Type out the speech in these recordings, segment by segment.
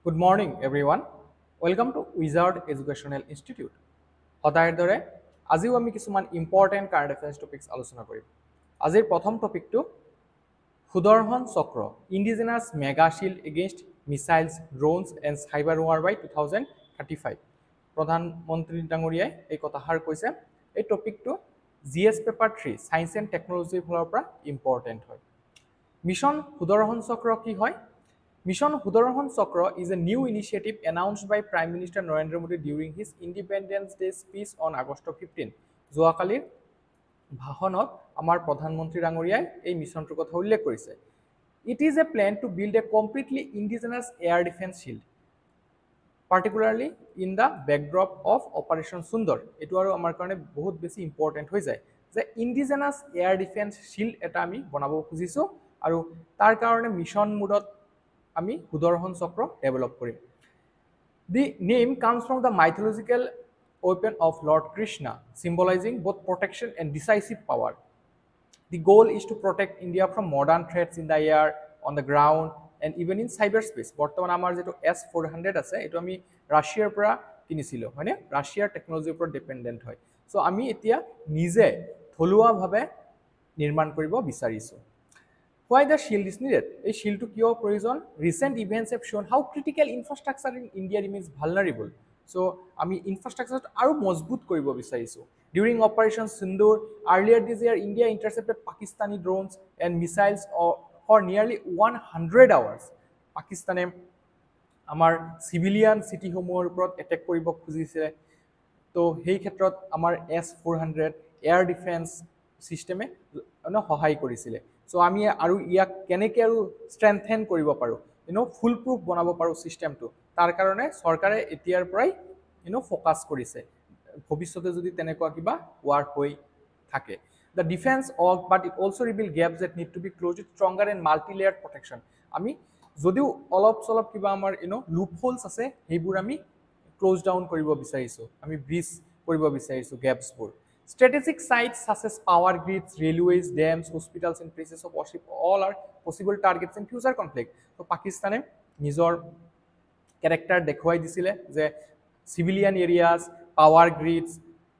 Good morning, everyone. Welcome to Wizard Educational Institute. সদায়ৰ দৰে আজিও আমি কিছুমান ইম্পৰ্টেণ্ট কাৰেণ্ট এফেয়াৰ্ছ টপিকছ আলোচনা কৰিম। আজিৰ প্ৰথম টপিকটো Sudarshan Chakra indigenous mega shield against missiles drones and cyber war by 2035 প্ৰধানমন্ত্ৰী ডাঙৰীয়াই এই কথাষাৰ কৈছে। এই টপিকটো GS পেপাৰ 3 সায়েন্স এণ্ড টেকনলজিৰ ফালৰ পৰা ইম্পৰ্টেণ্ট হয়। মিছন সুদৰ্শন চক্ৰ কি হয়? Mission Hudarohan Chakra is a new initiative announced by Prime Minister Narendra Modi during his Independence Day speech on August 15. যোৱাকালিৰ ভাষণত আমাৰ প্ৰধানমন্ত্ৰী ডাঙৰীয়াই এই মিছনটোৰ কথা উল্লেখ কৰিছে। It is a plan to build a completely indigenous air defense shield, particularly in the backdrop of Operation Sundar. এটো আৰু আমাৰ কাৰণে বহুত বেছি ইম্পৰ্টেণ্ট হৈ যায় যে indigenous air defense shield এটা আমি বনাব খুজিছো আৰু তাৰ কাৰণে মিছন মোডত আমি সুদৰ্শন চক্ৰ ডেভেলপ কৰিম। The name comes from the mythological weapon of Lord Krishna, symbolizing both protection and decisive power. The goal is to protect India from modern threats in the air, on the ground, and even in cyberspace. বৰ্তমান আমাৰ যেটো S400 আছে এটো আমি ৰাছিয়াৰ পৰা কিনিছিলো হয়নে? ৰাছিয়াৰ টেকনলজিৰ ওপৰত ডিপেন্ডেন্ট হয়। সো আমি এতিয়া নিজে থলুৱাভাৱে নিৰ্মাণ কৰিব বিচাৰিছো। Why the shield is needed? A shield to cure provision. Recent events have shown how critical infrastructure in India remains vulnerable. So, ami infrastructure aru mozbut koribo bisarisu. During Operation Sindoor, earlier this year, India intercepted Pakistani drones and missiles for nearly 100 hours. Pakistane amar civilian city homohor uprot attack koribo khujisile. To hei khetrot amar S400 air defense system e সহায় কৰিছিলে। So আমি আৰু ইয়াক কেনেকৈ আৰু ষ্ট্ৰেংথেন কৰিব পাৰোঁ ফুল proof বনাব পাৰোঁ চিষ্টেমটো তাৰ কাৰণে চৰকাৰে এতিয়াৰ পৰাই ফ'কাছ কৰিছে ভৱিষ্যতে যদি তেনেকুৱা কিবা ৱাৰ হৈ থাকে। The defence of but it also' reveal gaps that need to be close with stronger and multi layered protection. আমি যদিও অলপ চলপ কিবা আমাৰ লুপ হোলছ আছে সেইবোৰ আমি ক্ল'জ ডাউন কৰিব বিচাৰিছোঁ, আমি ব্ৰিজ কৰিব বিচাৰিছোঁ গেপছবোৰ। Strategic sites such as power grids, railways, dams, hospitals, and places of worship all are possible targets in future conflict. So, Pakistan nijor character dekhwai disile je civilian areas, power grids,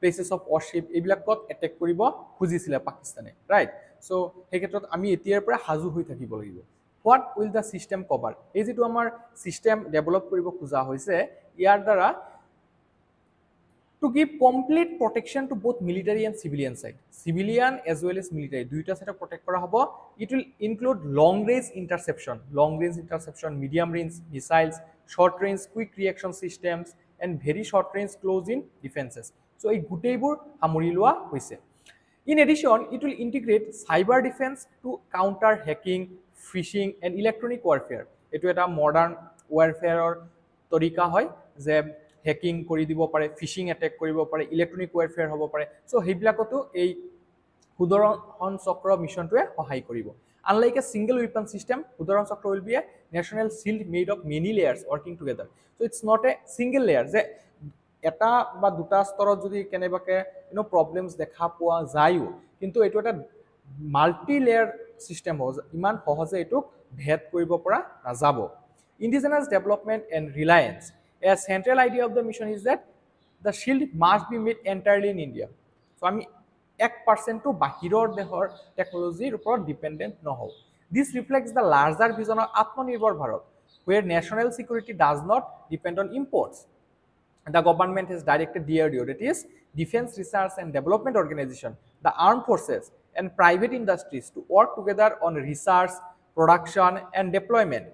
places of worship ebilakot attack koribo khujisile Pakistan, right? So, he khetrot ami etiar pora haju hoi thakibo lagibo. What will the system cover? Ei jitu amar system develop koribo khuja hoise iar dara to give complete protection to both military and civilian side, civilian as well as military duita side protect kora hobo. It will include long range interception, medium range missiles, short range quick reaction systems, and very short range close in defenses. So ei guteibur hamuri loa hoise. In addition, it will integrate cyber defense to counter hacking, phishing, and electronic warfare. Etu eta modern warfare or torika hoy je hacking কৰি দিব পাৰে, fishing attack কৰিব পাৰে, electronic warfare হ'ব পাৰে। So সেইবিলাকতো এই সুদৰ্শন চক্ৰ মিছনটোৱে সহায় কৰিব। Unlike a single weapon system, Hudarohan Chakra will be a national shield made of many layers working together. So it's not a single layer যে এটা বা দুটা স্তৰত যদি কেনেবাকে প্ৰবলেমছ দেখা পোৱা যায়ও, কিন্তু এইটো এটা মাল্টি লেয়াৰ সিস্টেম হ'ব, ইমান সহজে এইটোক ভেদ কৰিব পৰা নাযাব। Indigenous development and reliance. A central idea of the mission is that the shield must be made entirely in India. So আমি 1% to বাহিৰৰ দেশৰ টেকনলজিৰ ওপৰত ডিপেন্ডেন্ট নহও। This reflects the larger vision of Atmanirbhar Bharat, where national security does not depend on imports. The government has directed DRDO, that is Defense Research and Development Organization, the armed forces and private industries to work together on research, production and deployment.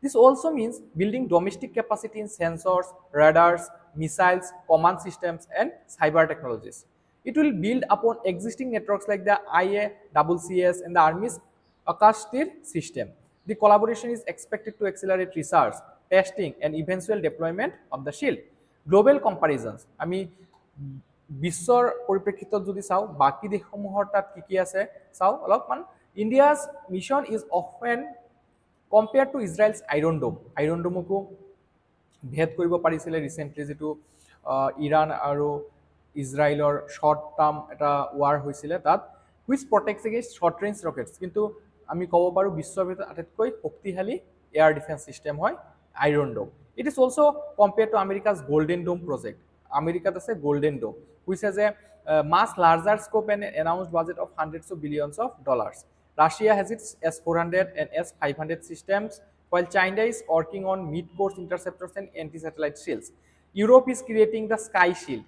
This also means building domestic capacity in sensors, radars, missiles, command systems, and cyber technologies. It will build upon existing networks like the IACCS and the Army's Akash-Tir system. The collaboration is expected to accelerate research, testing, and eventual deployment of the shield. Global comparisons. আমি বিশ্বৰ পৰিপ্ৰেক্ষিতত যদি চাও বাকি দেশসমূহৰ তাত কি কি আছে চাও অলপমান। India's mission is often compared to Israel's Iron Dome. Iron Dome ko ভেদ কৰিব পাৰিছিলে ৰিসেন্টলি যেটো ইৰাণ আৰু ইজৰাইলৰ শৰ্ট টাৰ্ম এটা ওয়াৰ হৈছিলে তাত which protects against short range rockets, কিন্তু আমি ক'ব পাৰো বিশ্বৰ ভিতৰত আটাইতকৈ শক্তিশালী এয়াৰ ডিফেন্স সিস্টেম হয় Iron Dome. It is also compared to America's Golden Dome project. America is a Golden Dome, which has a much larger scope and announced budget of hundreds of billions of dollars. Russia has its S-400 and S-500 systems, while China is working on mid-course interceptors and anti-satellite shields. Europe is creating the Sky Shield.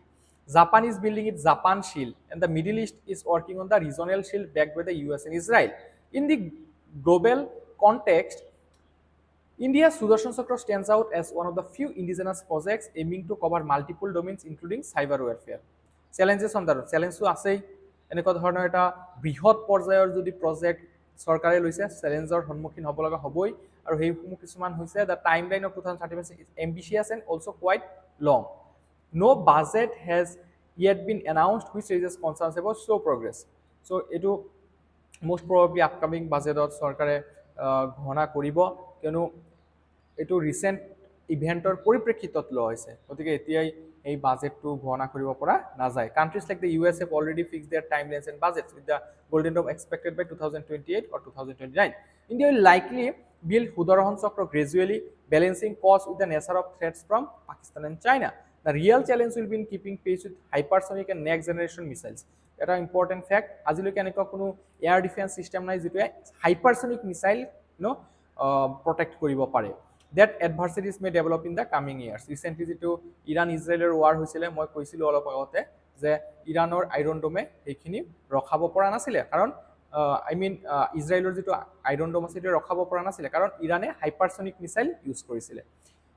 Japan is building its Japan Shield, and the Middle East is working on the regional shield backed by the US and Israel. In the global context, India's Sudarshan Chakra stands out as one of the few indigenous projects aiming to cover multiple domains, including cyber warfare. Challenges on the road. Challenge to asei এনেকুৱা ধৰণৰ এটা বৃহৎ পৰ্যায়ৰ যদি project চৰকাৰে লৈছে চ্যালেঞ্জৰ সন্মুখীন হ'ব লগা হ'বই আৰু সেইসমূহ কিছুমান হৈছে the timeline of 2030 is ambitious and also quite long. No budget has yet been announced, which raises concerns about slow progress. So এইটো most probably upcoming budgetত চৰকাৰে ঘোষণা কৰিব কিয়নো এইটো ৰিসেন্ট ইভেন্টৰ পৰিপ্ৰেক্ষিতত লোৱা হৈছে গতিকে এতিয়াই এই বাজেটটো ঘোষণা কৰিব পৰা নাযায় countries like the US have already fixed their timelines and budgets with the Golden Dome expected by 2028 or 2029. India will likely build Sudarshan Chakra gradually, balancing costs with the nature of threats from Pakistan and China. The real challenge will be in keeping pace with hypersonic and next generation missiles. That are important fact. আজিলৈকে এনেকুৱা কোনো air defence system নাই যেটোৱে hypersonic missile protect কৰিব পাৰে. That adversaries may develop in the coming years. Recently যেটো Iran ইজৰাইলৰ war হৈছিলে মই কৈছিলো অলপ আগতে যে ইৰাণৰ আইৰন ডোমে এইখিনি ৰখাব পৰা নাছিলে কাৰণ I mean ইজৰাইলৰ যেটো আইৰন ডোম আছে এটা ৰখাব পৰা নাছিলে কাৰণ ইৰাণে হাইপাৰসনিক মিসাইল ইউজ কৰিছিলে.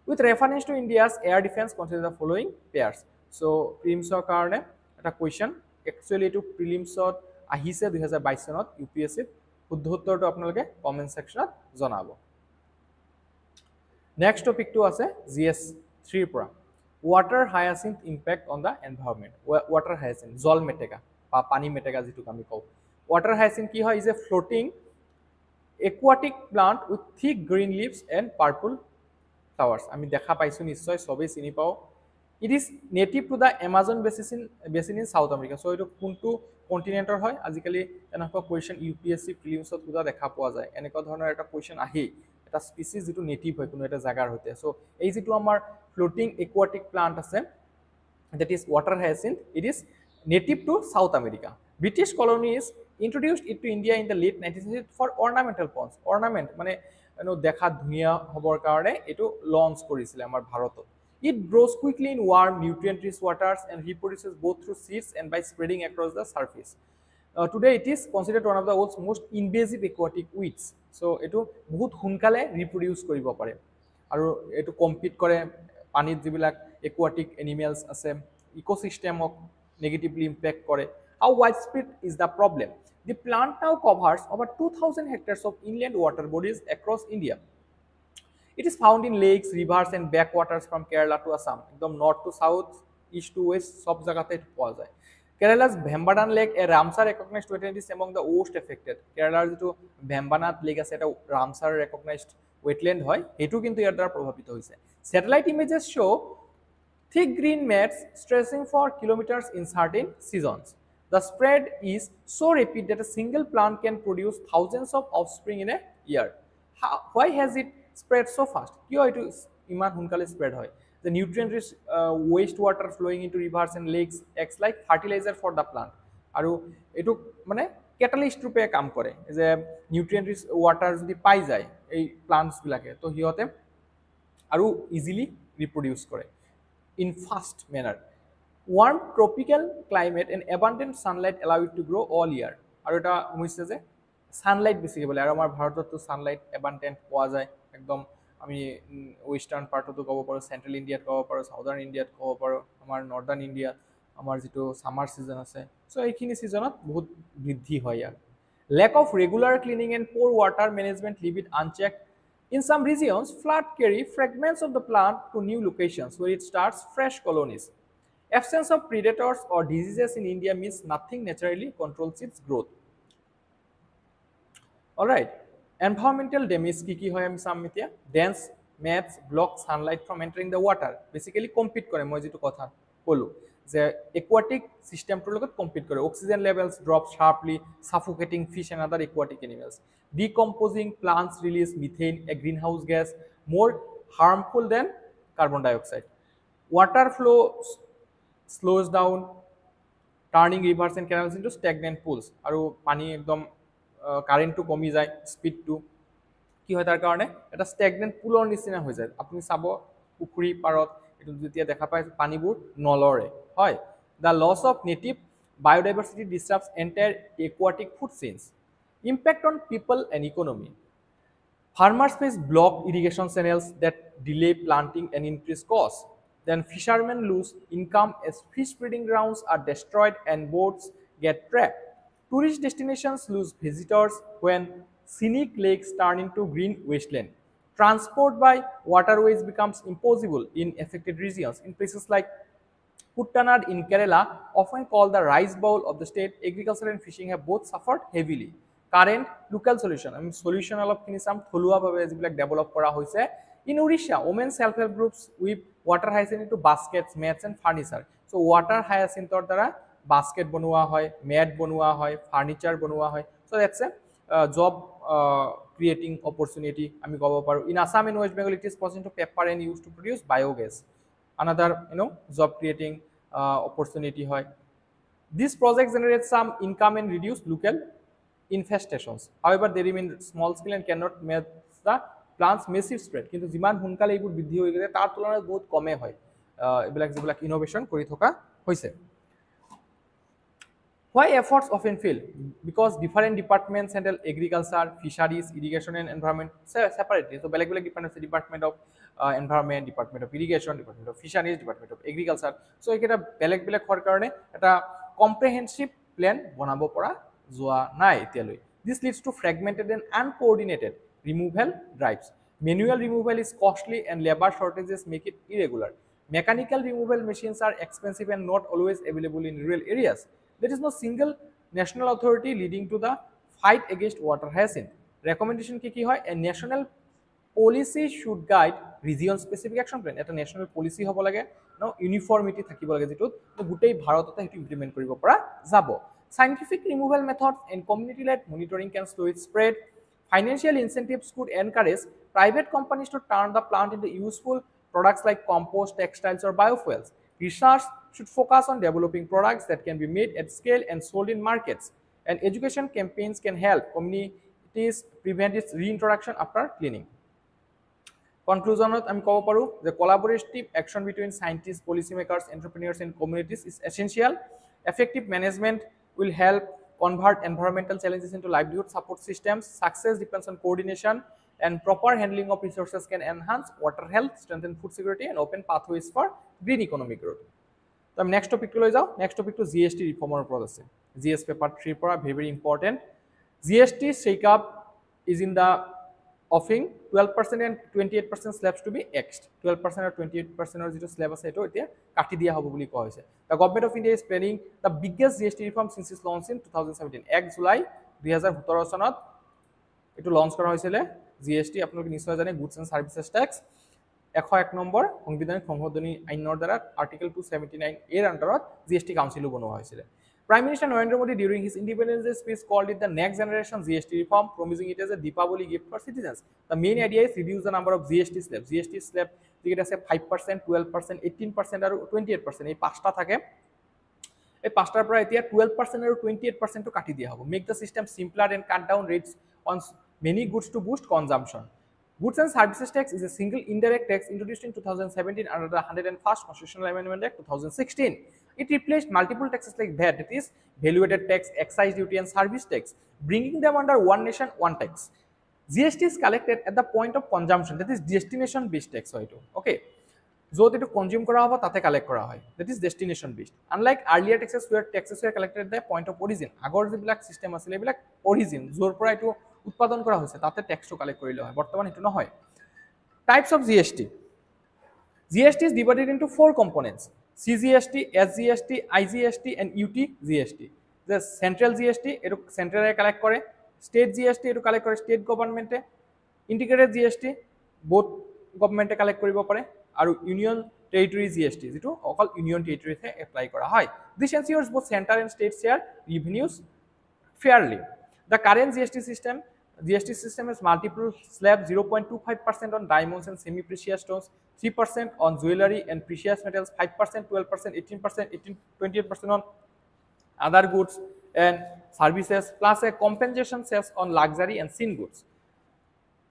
With reference to India's air defense, consider the following pairs. So prelims কাৰণে এটা question actually এটো প্ৰিলিমছত আহিছে 2022 চনত UPSC শুদ্ধ উত্তৰটো আপোনালোকে কমেন্ট সেকশনত জনাব. Next topic to আছে GS3 পৰা water hyacinth impact on the environment. Water hyacinth জল মেটেকা বা পানী মেটেকা যেটো আমি কও. Water hyacinth কি হয় is a floating aquatic plant with thick green leaves and purple flowers. আমি দেখা পাইছো নিশ্চয় সবে চিনি পাও. It is native to the Amazon basin in South America. So এটো কোনটো কন্টিনেন্টৰ হয় আজিকালি এনেকুৱা কোৱেশ্চন UPSC প্ৰিলিমছত পুৰা দেখা পোৱা যায় এনেকুৱা ধৰণৰ এটা কোৱেশ্চন আহি এটা স্পিচিছ যেটো নেটিভ হয় কোনো এটা জাগাৰ হতে সো এই যেটো আমাৰ ফ্লোটিং একুয়াটিক প্লান্ট আছে that is water hyacinth. It is native to South America. British colonies introduced it to India in the late 19th century for ornamental ponds. Ornament মানে দেখা ধুনিয়া হবৰ কাৰণে এটো লঞ্চ কৰিছিল আমাৰ ভাৰতত. It grows quickly in warm, nutrient-rich waters and reproduces both through seeds and by spreading across the surface. Today, it is considered one of the world's most invasive aquatic weeds. So, it বহুত সোনকালে reproduce কৰিব পাৰে আৰু এটো compete কৰে পানীত যিবিলাক aquatic animals আছে ecosystemক negatively impact কৰে. How widespread is the problem? The plant now covers over 2,000 hectares of inland water bodies across India. It is found in lakes, rivers and backwaters from Kerala to Assam. From north to south, east to west, সব জায়গাতে পাওয়া যায়. Kerala's Vembanan Lake, a Ramsar recognized wetland, is among the worst affected. Kerala's যেটো Vembanan Lake আছে এটা Ramsar recognized wetland হয়, এটো কিন্তু ইয়াৰ দ্বাৰা প্ৰভাৱিত হৈছে. Satellite images show thick green mats stretching for kilometers in certain seasons. The spread is so rapid that a single plant can produce thousands of offspring in a year. Why has it spread so fast? Kiyo etu iman hunkale spread hoy? The nutrient rich wastewater flowing into rivers and lakes acts like fertilizer for the plant. Aru etu mane catalyst rupe kaam kore. Je nutrient rich water jodi pai jay ei plants bilake to hiyote aru easily reproduce kore in fast manner. Warm tropical climate and abundant sunlight allow it to grow all year. Aru eta hoise je sunlight বেছিকে বলে আৰু আমাৰ ভাৰততো Sunlight abundant পোৱা যায় একদম আমি western পাৰ্টতো কব পাৰো সেন্ট্ৰাল ইন্ডিয়াত কব পাৰো সাউদাৰ্ন ইন্ডিয়াত কব পাৰো আমাৰ নৰ্দাৰ্ন ইন্ডিয়াত আমাৰ যেটো সামাৰ সিজন আছে সো এইখিনি সিজনত বহুত বৃদ্ধি হয় ইয়াৰ lack of regular cleaning and poor water management leave it unchecked. In some regions, flood carry fragments of the plant to new locations where it starts fresh colonies. Absence of predators or diseases in India means nothing naturally controls its growth. Alright, environmental damage কি হয় আমি চাম এতিয়া dense mats block sunlight from entering the water. Basically compete কৰে মই যেটো কথা কলো যে aquatic system টোৰ লগত compete কৰে. Oxygen levels drop sharply, suffocating fish and other aquatic animals. Decomposing plants release methane, a greenhouse gas. More harmful than carbon dioxide. Water flow slows down, turning rivers and canals into stagnant pools. আৰু পানী একদম কাৰেন্টটো কমি যায়, স্পিডটো কি হয় তাৰ কাৰণে এটা ষ্টেগনেণ্ট পুলৰ নিচিনা হৈ যায়। আপুনি চাব পুখুৰী পাৰত এইটো যেতিয়া দেখা পায় পানীবোৰ নলৰে হয়। The loss of native biodiversity disrupts entire aquatic food chains. Impact on people and economy. Farmers face blocked irrigation channels that delay planting and increase costs. Then fishermen lose income as fish breeding grounds are destroyed and boats get trapped. Tourist destinations lose visitors when scenic lakes turn into green wasteland. Transport by waterways becomes impossible in affected regions. In places like Kuttanad in Kerala, often called the rice bowl of the state, agriculture and fishing have both suffered heavily. Current local solution, solution অলপ খিনি চাম থলুৱাভাৱে যিবিলাক develop কৰা হৈছে। In Odisha, women self-help groups weave water hyacinth into baskets, mats and furniture. So water hyacinthৰ দ্বাৰা basket বনোৱা হয়, mat বনোৱা হয়, furniture বনোৱা হয়. So that's a job creating opportunity আমি ক'ব পাৰো। In Assam and West Bengal, it is processed into paper and used to produce biogas. Another job creating opportunity hoy. This project generates some income and reduce local infestations. However, they remain small scale and cannot match the plant's massive spread. কিন্তু যিমান সোনকালে এইবোৰ বৃদ্ধি হৈ গ'লে তাৰ তুলনাত বহুত কমে হয় এইবিলাক যিবিলাক ইনোভেশন কৰি থকা হৈছে। Why efforts often fail? Because different departments handle agriculture, fisheries, irrigation and environment separately. So beleg departments, Department of Environment, Department of Irrigation, Department of Fisheries, Department of Agriculture. So eketa beleg hor karone eta comprehensive plan banabo pora joa nai etialoi. This leads to fragmented and uncoordinated removal drives. Manual removal is costly and labor shortages make it irregular. Mechanical removal machines are expensive and not always available in rural areas. There is no single national authority leading to the fight against water hyacinth. Recommendation ki hoy? A national policy should guide region specific action plan. Eta national policy hobo lage, no uniformity thakibo lage jitut to gutei bharotতে hetu implement koribo para jabo. Scientific removal methods and community led monitoring can slow its spread. Financial incentives could encourage private companies to turn the plant into useful products like compost, textiles or biofuels. Research should focus on developing products that can be made at scale and sold in markets. And education campaigns can help communities prevent its reintroduction after cleaning. Conclusion, আমি ক'ব পাৰো যে collaborative action between scientists, policymakers, entrepreneurs and communities is essential. Effective management will help convert environmental challenges into livelihood support systems. Success depends on coordination and proper handling of resources can enhance water health, strengthen food security and open pathways for green economic growth. So next topic to লৈ যাও, next topic to GST reformer ওপৰত আছে। GS paper 3 পৰা very important. GST shake up is in the offing. 12% and 28% slabs to be axed. 12% or 28% or যেটো slab আছে এটো এতিয়া কাটি দিয়া হ'ব বুলি কোৱা হৈছে। The government of India is planning the biggest GST reform since its launch in 2017. 1 July 2017 চনত এটো লঞ্চ কৰা হৈছিল। GST আপোনালোকে নিশ্চয় জানে, গুডছ এণ্ড সাৰ্ভিসেছ টেক্স 101 নম্বৰ সংবিধানিক সংশোধনী আইনৰ দ্বাৰা আৰ্টিকেল 279 এৰ আণ্ডাৰত GST কাউন্সিলো বনোৱা হৈছিল। Prime Minister Narendra Modi during his Independence Day speech called it the next generation GST reform, promising it as a Deepavali gift for citizens. The main idea is reduce the number of GST slabs. GST slab যেটা আছে 5%, 12%, 18% আৰু 28%, এই পাঁচটা থাকে। এই পাঁচটাৰ পৰা এতিয়া 12% আৰু 28% টো কাটি দিয়া হ'ব। Make the system simpler and cut down rates on many goods to boost consumption. Goods and Services Tax is a single indirect tax introduced in 2017 under the 101st Constitutional Amendment Act 2016. It replaced multiple taxes like VAT, that is, value-added tax, excise duty, and service tax, bringing them under one nation, one tax. GST is collected at the point of consumption, that is, destination-based tax. Okay. য'ত এটো consume কৰা হ'ব তাতে collect কৰা হয়, that is destination based. Unlike earlier taxes where taxes were collected at the point of origin, আগৰ যিবিলাক system আছিল এইবিলাক origin য'ৰ পৰা এটো উৎপাদন কৰা হৈছে তাতে ট্যাক্সটো কালেক্ট কৰিলে হয়, বৰ্তমান এটো নহয়। Types of GST. GST is divided into 4 components: CGST, SGST, IGST and UTGST. The central GST এটো সেন্ট্রালে কালেক্ট কৰে, state GST এটো কালেক্ট কৰে state government, integrated GST both government collect কৰিব পাৰে, আৰু union territory GST যেটো অকল union territory তে এপ্লাই কৰা হয়। This ensures both center and state share revenues fairly. The current GST system GST system has multiple slabs, 0.25% on diamonds and semi-precious stones, 3% on jewelry and precious metals, 5%, 12%, 18%, 28% on other goods and services, plus a compensation cess on luxury and sin goods.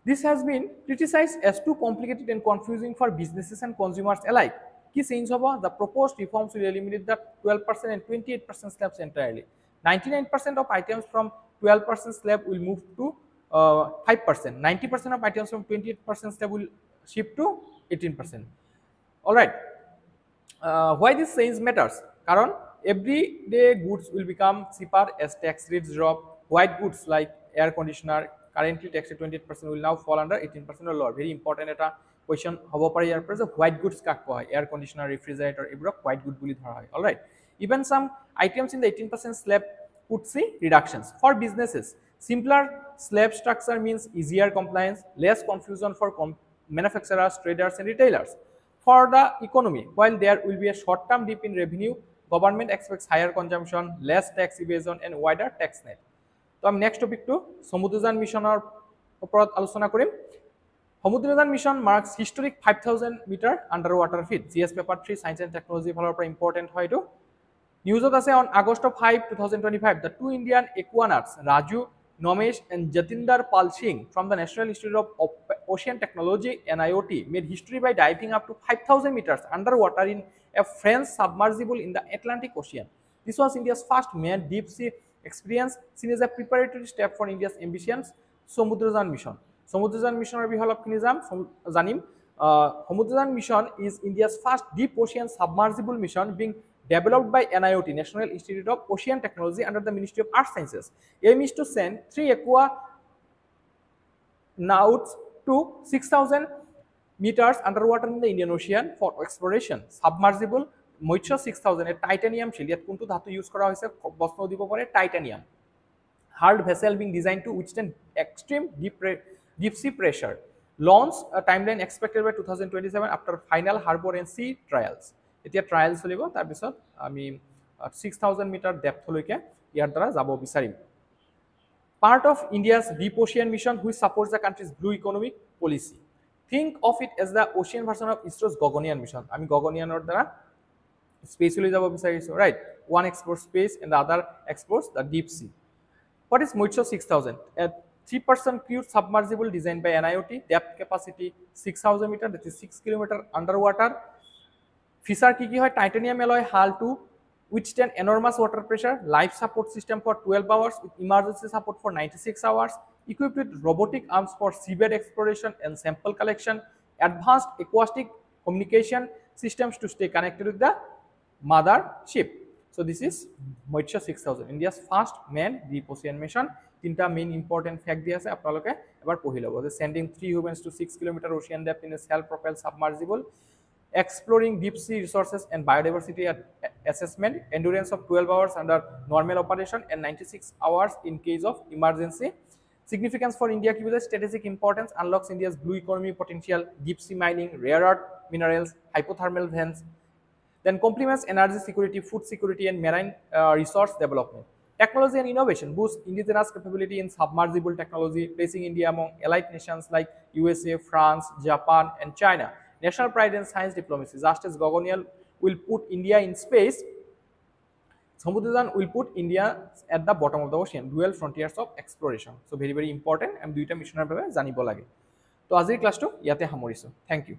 This has been criticized as too complicated and confusing for businesses and consumers alike. Key change hoba, the proposed reforms will eliminate the 12% and 28% slabs entirely. 99% of items from 12% slab will move to 5%. 90% of items from 28% slab will shift to 18%. Alright, why this change matters? Karon everyday goods will become cheaper as tax rates drop. White goods like air conditioner, currently taxed at 28%, will now fall under 18% or lower. Very important eta question hobo pare yar pore white goods kak koa air conditioner, refrigerator ebrok white good buli dhara hoy. All right, even some items in the 18% slab could see reductions. For businesses, simpler slab structure means easier compliance, less confusion for manufacturers, traders and retailers. For the economy, while there will be a short-term dip in revenue, government expects higher consumption, less tax evasion and wider tax net. তো আমি next টপিকটো সমুদ্রযান মিশনৰ ওপৰত আলোচনা কৰিম। Samudrayaan mission marks historic 5000 metre under water feat. GS paper 3 science and technology ফালৰ পৰা important হয় এইটো। নিউজত আছে on August 5, 2025, the two Indian aquanauts Raju Nomesh and Jatinder Pal Singh from the National Institute of Ocean Technology (NIOT) made history by diving up to 5000 meters underwater in a French submersible in the Atlantic Ocean. This was India's first manned deep sea experience, seen as a preparatory step for India's ambitious Samuddrajan mission. Samuddrajan mission জানিম। Samuddrajan mission is India's first deep ocean submersible mission being developed by NIOT, National Institute of Ocean Technology, under the Ministry of Earth Sciences. Aim is to send 3 aquanauts to 6000 meters underwater in the Indian Ocean for exploration. Submersible Moicho 6000 a titanium shield yet kuntu dhatu use kora hoise bosno dibo pore titanium hulled vessel being designed to withstand extreme deep sea pressure. Launch timeline expected by 2027 after final harbor and sea trials. এতিয়া trial চলিব, তাৰপিছত আমি 6000 metre ডেপথলৈকে ইয়াৰ দ্বাৰা যাব বিচাৰিম। Part of India's deep ocean mission which supports the country's blue economic policy. Think of it as the ocean version of ISRO's Gaganyaan mission. আমি গগনিয়ানৰ দ্বাৰা স্পেচলৈ যাব বিচাৰিছো, right? One explores space and the other explores the deep sea. What is Moicho 6000? A 3-person crewed submersible designed by NIOT, depth capacity 6000 meters, that is 6 kilometers underwater. Feature কি হয় titanium alloy hull to withstand enormous water pressure, life support system for 12 hours with emergency support for 96 hours, equipped with robotic arms for seabed exploration and sample collection, advanced acoustic communication systems to stay connected with the mother ship. So this is Moicho 6000, India's first manned deep ocean mission. তিনটা main important fact দি আছে, আপোনালোকে এবাৰ পঢ়ি ল'ব যে sending 3 humans to 6 kilometer ocean depth in a self-propelled submersible, exploring deep sea resources and biodiversity assessment, endurance of 12 hours under normal operation and 96 hours in case of emergency. Significance for India, strategic importance, unlocks India's blue economy potential, deep sea mining, rare earth minerals, hypothermal vents, then complements energy security, food security and marine resource development. Technology and innovation boosts indigenous capability in submersible technology, placing India among allied nations like USA, France, Japan and China. National pride and science diplomacy, just as Gaganyaan will put India in space, Samuddrajan will put India at the bottom of the ocean, dual frontiers of exploration. So very important, আমি দুইটা মিশনৰ বাবে জানিব লাগে। তো আজিৰ ক্লাসটো ইয়াতে সামৰিছো। Thank you.